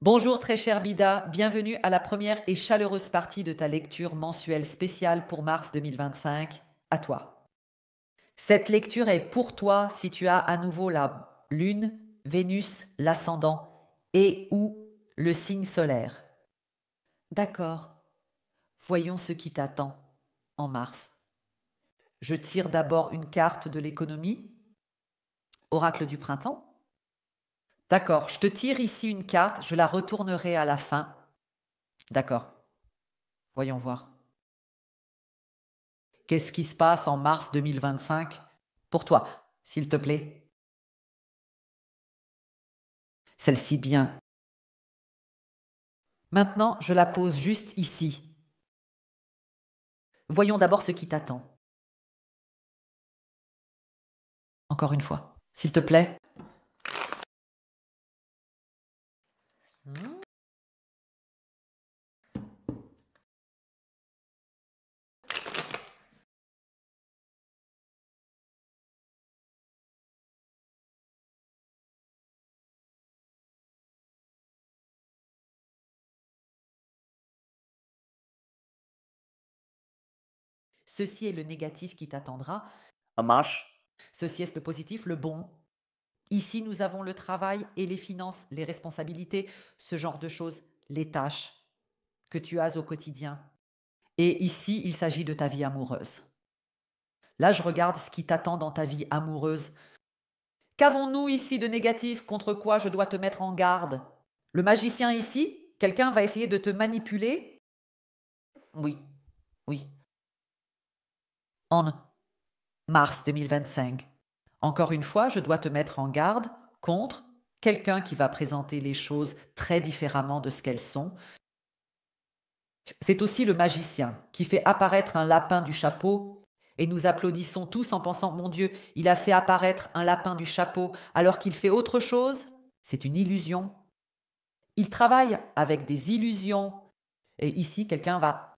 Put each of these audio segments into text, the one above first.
Bonjour très cher Bida, bienvenue à la première et chaleureuse partie de ta lecture mensuelle spéciale pour mars 2025. À toi. Cette lecture est pour toi si tu as à nouveau la lune, Vénus, l'ascendant et ou le signe solaire. D'accord, voyons ce qui t'attend en mars. Je tire d'abord une carte de l'économie, oracle du printemps. D'accord, je te tire ici une carte, je la retournerai à la fin. D'accord, voyons voir. Qu'est-ce qui se passe en mars 2025 pour toi, s'il te plaît? Celle-ci bien. Maintenant, je la pose juste ici. Voyons d'abord ce qui t'attend. Encore une fois, s'il te plaît. Ceci est le négatif qui t'attendra. En marche. Ceci est le positif, le bon. Ici, nous avons le travail et les finances, les responsabilités, ce genre de choses, les tâches que tu as au quotidien. Et ici, il s'agit de ta vie amoureuse. Là, je regarde ce qui t'attend dans ta vie amoureuse. Qu'avons-nous ici de négatif contre quoi je dois te mettre en garde? Le magicien ici, quelqu'un va essayer de te manipuler? Oui, oui. En mars 2025. Encore une fois, je dois te mettre en garde contre quelqu'un qui va présenter les choses très différemment de ce qu'elles sont. C'est aussi le magicien qui fait apparaître un lapin du chapeau et nous applaudissons tous en pensant, mon Dieu, il a fait apparaître un lapin du chapeau alors qu'il fait autre chose. C'est une illusion. Il travaille avec des illusions. Et ici, quelqu'un va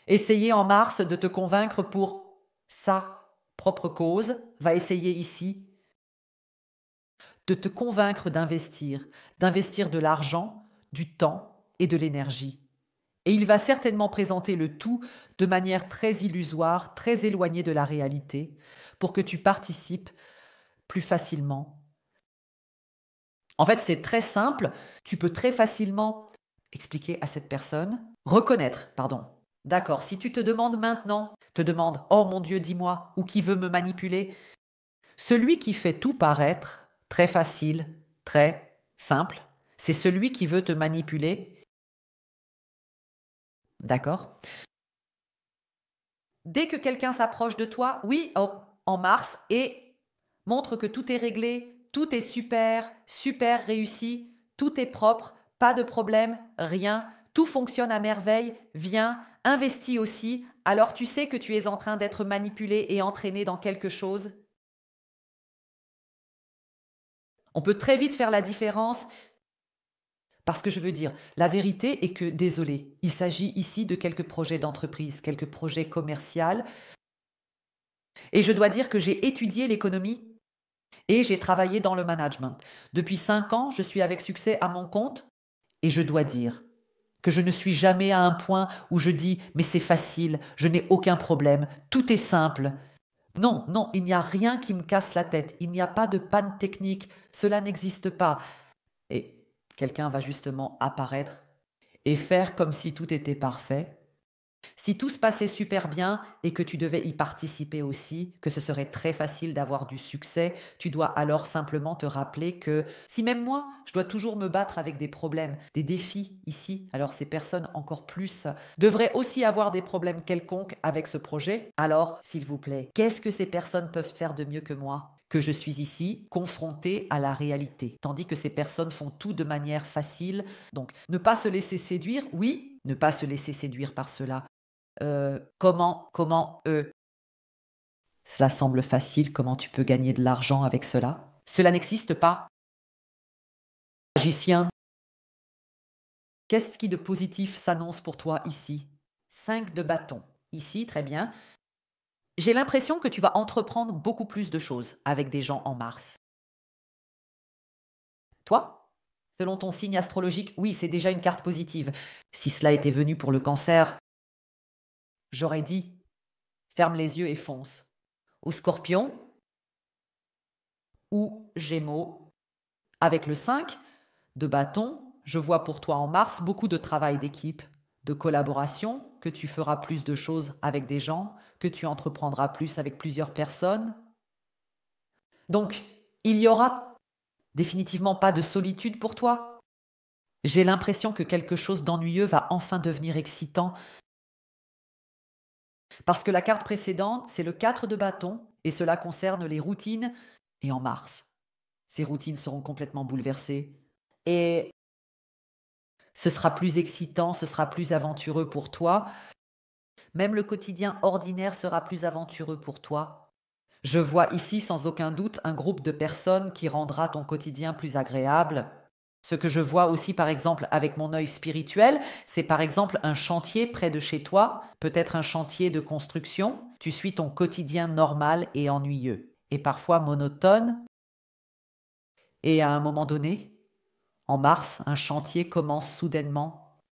essayer en mars de te convaincre pour sa propre cause, va essayer ici de te convaincre d'investir de l'argent, du temps et de l'énergie. Et il va certainement présenter le tout de manière très illusoire, très éloignée de la réalité, pour que tu participes plus facilement. En fait, c'est très simple, tu peux très facilement expliquer à cette personne, reconnaître, pardon. D'accord, si tu te demandes maintenant, te demandes, oh mon Dieu, dis-moi, ou qui veut me manipuler, celui qui fait tout paraître très facile, très simple, c'est celui qui veut te manipuler. D'accord? Dès que quelqu'un s'approche de toi, oui, en mars, et montre que tout est réglé, tout est super, super réussi, tout est propre, pas de problème, rien, tout fonctionne à merveille, viens, investis aussi, alors tu sais que tu es en train d'être manipulé et entraîné dans quelque chose. On peut très vite faire la différence parce que je veux dire, la vérité est que, désolé, il s'agit ici de quelques projets d'entreprise, quelques projets commerciaux, et je dois dire que j'ai étudié l'économie et j'ai travaillé dans le management. Depuis 5 ans, je suis avec succès à mon compte et je dois dire que je ne suis jamais à un point où je dis mais c'est facile, je n'ai aucun problème, tout est simple. Non, non, il n'y a rien qui me casse la tête, il n'y a pas de panne technique, cela n'existe pas. Et quelqu'un va justement apparaître et faire comme si tout était parfait. Si tout se passait super bien et que tu devais y participer aussi, que ce serait très facile d'avoir du succès, tu dois alors simplement te rappeler que si même moi, je dois toujours me battre avec des problèmes, des défis ici, alors ces personnes encore plus devraient aussi avoir des problèmes quelconques avec ce projet. Alors, s'il vous plaît, qu'est-ce que ces personnes peuvent faire de mieux que moi? Que je suis ici confrontée à la réalité, tandis que ces personnes font tout de manière facile. Donc, ne pas se laisser séduire, oui, ne pas se laisser séduire par cela. Comment cela semble facile, comment tu peux gagner de l'argent avec cela? Cela n'existe pas. Magicien, qu'est-ce qui de positif s'annonce pour toi ici? 5 de bâton. Ici, très bien. J'ai l'impression que tu vas entreprendre beaucoup plus de choses avec des gens en mars. Toi? selon ton signe astrologique, oui, c'est déjà une carte positive. Si cela était venu pour le Cancer, j'aurais dit: «Ferme les yeux et fonce». Ou Scorpion ou Gémeaux. Avec le 5 de bâton, je vois pour toi en Mars beaucoup de travail d'équipe, de collaboration, que tu feras plus de choses avec des gens, que tu entreprendras plus avec plusieurs personnes. Donc, il y aura définitivement pas de solitude pour toi. J'ai l'impression que quelque chose d'ennuyeux va enfin devenir excitant parce que la carte précédente, c'est le 4 de bâton et cela concerne les routines et en Mars. Ces routines seront complètement bouleversées et ce sera plus excitant, ce sera plus aventureux pour toi. Même le quotidien ordinaire sera plus aventureux pour toi. Je vois ici sans aucun doute un groupe de personnes qui rendra ton quotidien plus agréable. Ce que je vois aussi par exemple avec mon œil spirituel, c'est par exemple un chantier près de chez toi, peut-être un chantier de construction. Tu suis ton quotidien normal et ennuyeux, et parfois monotone. Et à un moment donné, en mars, un chantier commence soudainement.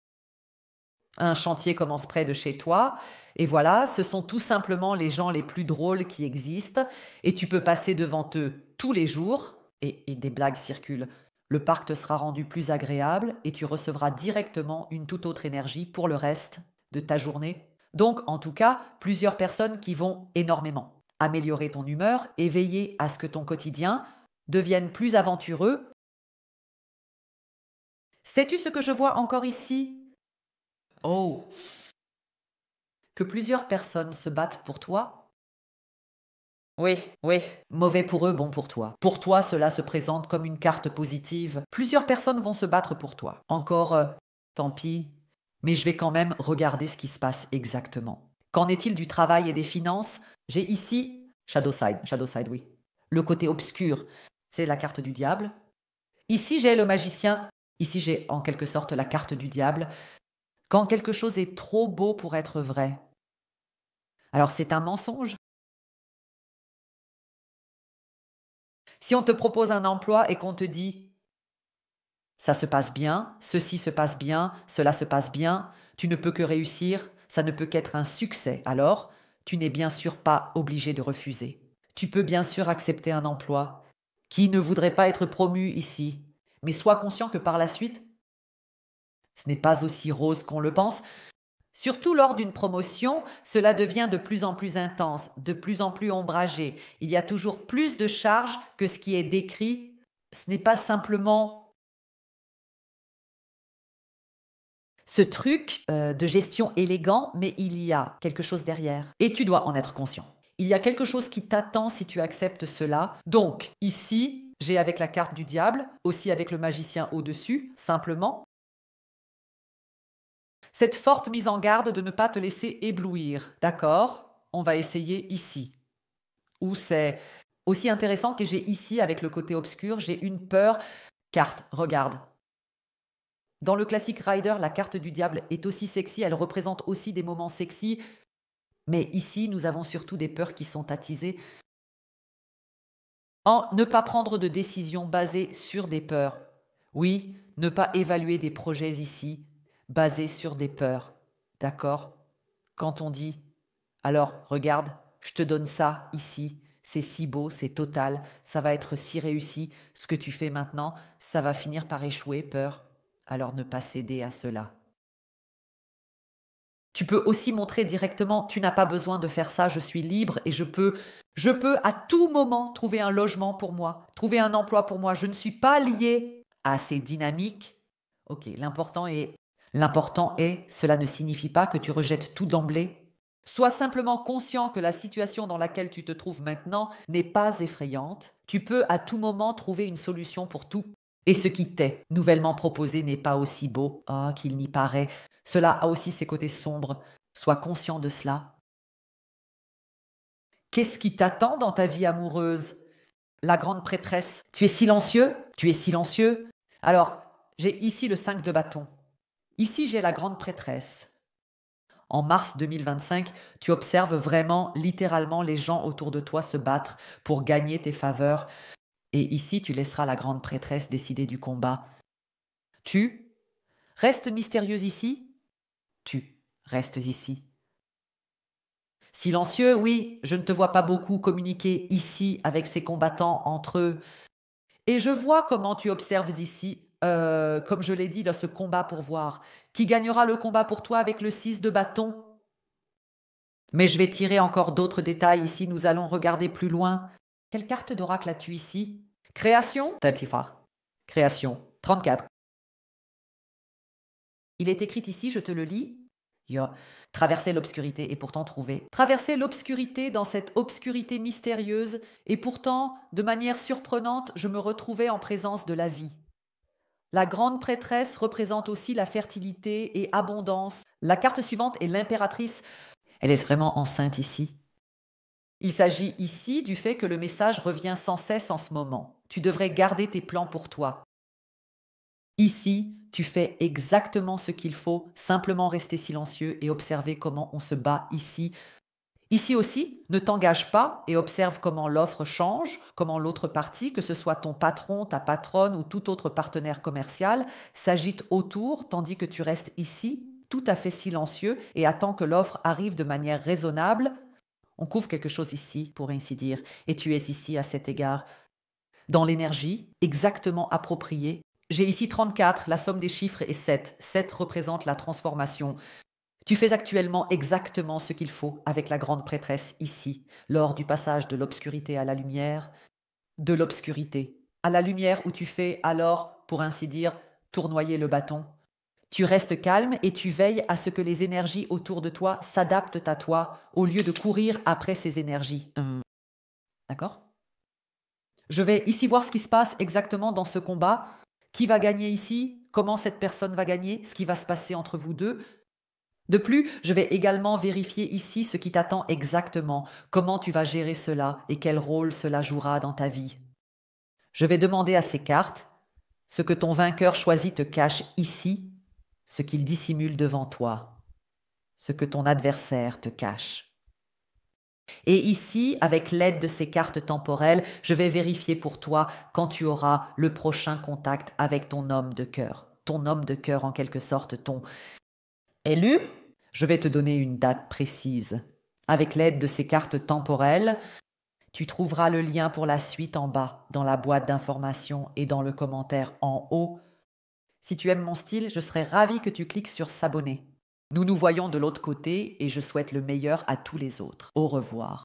Un chantier commence près de chez toi, et voilà, ce sont tout simplement les gens les plus drôles qui existent, et tu peux passer devant eux tous les jours, et des blagues circulent. Le parc te sera rendu plus agréable, et tu recevras directement une toute autre énergie pour le reste de ta journée. Donc, en tout cas, plusieurs personnes qui vont énormément améliorer ton humeur et veiller à ce que ton quotidien devienne plus aventureux. Sais-tu ce que je vois encore ici? Oh, que plusieurs personnes se battent pour toi? Oui, oui. Mauvais pour eux, bon pour toi. Pour toi, cela se présente comme une carte positive. Plusieurs personnes vont se battre pour toi. Encore, tant pis. Mais je vais quand même regarder ce qui se passe exactement. Qu'en est-il du travail et des finances? J'ai ici Shadow side, oui. Le côté obscur, c'est la carte du diable. Ici, j'ai le magicien. Ici, j'ai en quelque sorte la carte du diable. Quand quelque chose est trop beau pour être vrai, alors c'est un mensonge. Si on te propose un emploi et qu'on te dit: «Ça se passe bien, ceci se passe bien, cela se passe bien, tu ne peux que réussir, ça ne peut qu'être un succès», alors tu n'es bien sûr pas obligé de refuser. Tu peux bien sûr accepter un emploi. Qui ne voudrait pas être promu ici? Mais sois conscient que par la suite, ce n'est pas aussi rose qu'on le pense. Surtout lors d'une promotion, cela devient de plus en plus intense, de plus en plus ombragé. Il y a toujours plus de charges que ce qui est décrit. Ce n'est pas simplement ce truc de gestion élégant, mais il y a quelque chose derrière. Et tu dois en être conscient. Il y a quelque chose qui t'attend si tu acceptes cela. Donc, ici, j'ai avec la carte du diable, aussi avec le magicien au-dessus, simplement, cette forte mise en garde de ne pas te laisser éblouir. D'accord? On va essayer ici. Où c'est aussi intéressant que j'ai ici avec le côté obscur, j'ai une peur. Carte, regarde. Dans le classique Rider, la carte du diable est aussi sexy, elle représente aussi des moments sexy, mais ici, nous avons surtout des peurs qui sont attisées. En ne pas prendre de décision basée sur des peurs. Oui, ne pas évaluer des projets ici basés sur des peurs. D'accord? Quand on dit, alors regarde, je te donne ça ici, c'est si beau, c'est total, ça va être si réussi, ce que tu fais maintenant, ça va finir par échouer, peur. Alors ne pas céder à cela. Tu peux aussi montrer directement, tu n'as pas besoin de faire ça, je suis libre et je peux à tout moment trouver un logement pour moi, trouver un emploi pour moi. Je ne suis pas liée à ces dynamiques. Ok, l'important est, cela ne signifie pas que tu rejettes tout d'emblée. Sois simplement conscient que la situation dans laquelle tu te trouves maintenant n'est pas effrayante. Tu peux à tout moment trouver une solution pour tout. Et ce qui t'est nouvellement proposé n'est pas aussi beau qu'il n'y paraît. Cela a aussi ses côtés sombres. Sois conscient de cela. Qu'est-ce qui t'attend dans ta vie amoureuse? La grande prêtresse. Tu es silencieux? Tu es silencieux? Alors, j'ai ici le 5 de bâton. Ici, j'ai la grande prêtresse. En mars 2025, tu observes vraiment, littéralement, les gens autour de toi se battre pour gagner tes faveurs. Et ici, tu laisseras la grande prêtresse décider du combat. Tu restes mystérieuse ici. Tu restes ici. Silencieux, oui, je ne te vois pas beaucoup communiquer ici avec ces combattants entre eux. Et je vois comment tu observes ici, comme je l'ai dit, dans ce combat pour voir. Qui gagnera le combat pour toi avec le 6 de bâton? Mais je vais tirer encore d'autres détails ici, nous allons regarder plus loin. Quelle carte d'oracle as-tu ici? Création? Tatifa. Création. 34. Il est écrit ici, je te le lis. Traverser l'obscurité et pourtant trouver. Traverser l'obscurité dans cette obscurité mystérieuse et pourtant, de manière surprenante, je me retrouvais en présence de la vie. La grande prêtresse représente aussi la fertilité et abondance. La carte suivante est l'impératrice. Elle est vraiment enceinte ici. Il s'agit ici du fait que le message revient sans cesse en ce moment. Tu devrais garder tes plans pour toi. Ici, tu fais exactement ce qu'il faut, simplement rester silencieux et observer comment on se bat ici. Ici aussi, ne t'engage pas et observe comment l'offre change, comment l'autre partie, que ce soit ton patron, ta patronne ou tout autre partenaire commercial, s'agite autour tandis que tu restes ici, tout à fait silencieux et attends que l'offre arrive de manière raisonnable. On couvre quelque chose ici, pour ainsi dire, et tu es ici à cet égard. Dans l'énergie, exactement appropriée. J'ai ici 34, la somme des chiffres est 7. 7 représente la transformation. Tu fais actuellement exactement ce qu'il faut avec la grande prêtresse ici, lors du passage de l'obscurité à la lumière, de l'obscurité à la lumière où tu fais alors, pour ainsi dire, tournoyer le bâton. Tu restes calme et tu veilles à ce que les énergies autour de toi s'adaptent à toi au lieu de courir après ces énergies. D'accord? Je vais ici voir ce qui se passe exactement dans ce combat. Qui va gagner ici? Comment cette personne va gagner? Ce qui va se passer entre vous deux? De plus, je vais également vérifier ici ce qui t'attend exactement, comment tu vas gérer cela et quel rôle cela jouera dans ta vie. Je vais demander à ces cartes ce que ton vainqueur choisi te cache ici, ce qu'il dissimule devant toi, ce que ton adversaire te cache. Et ici, avec l'aide de ces cartes temporelles, je vais vérifier pour toi quand tu auras le prochain contact avec ton homme de cœur. Ton homme de cœur, en quelque sorte, ton élu. Je vais te donner une date précise. Avec l'aide de ces cartes temporelles, tu trouveras le lien pour la suite en bas, dans la boîte d'informations et dans le commentaire en haut. Si tu aimes mon style, je serais ravie que tu cliques sur s'abonner. Nous nous voyons de l'autre côté et je souhaite le meilleur à tous les autres. Au revoir.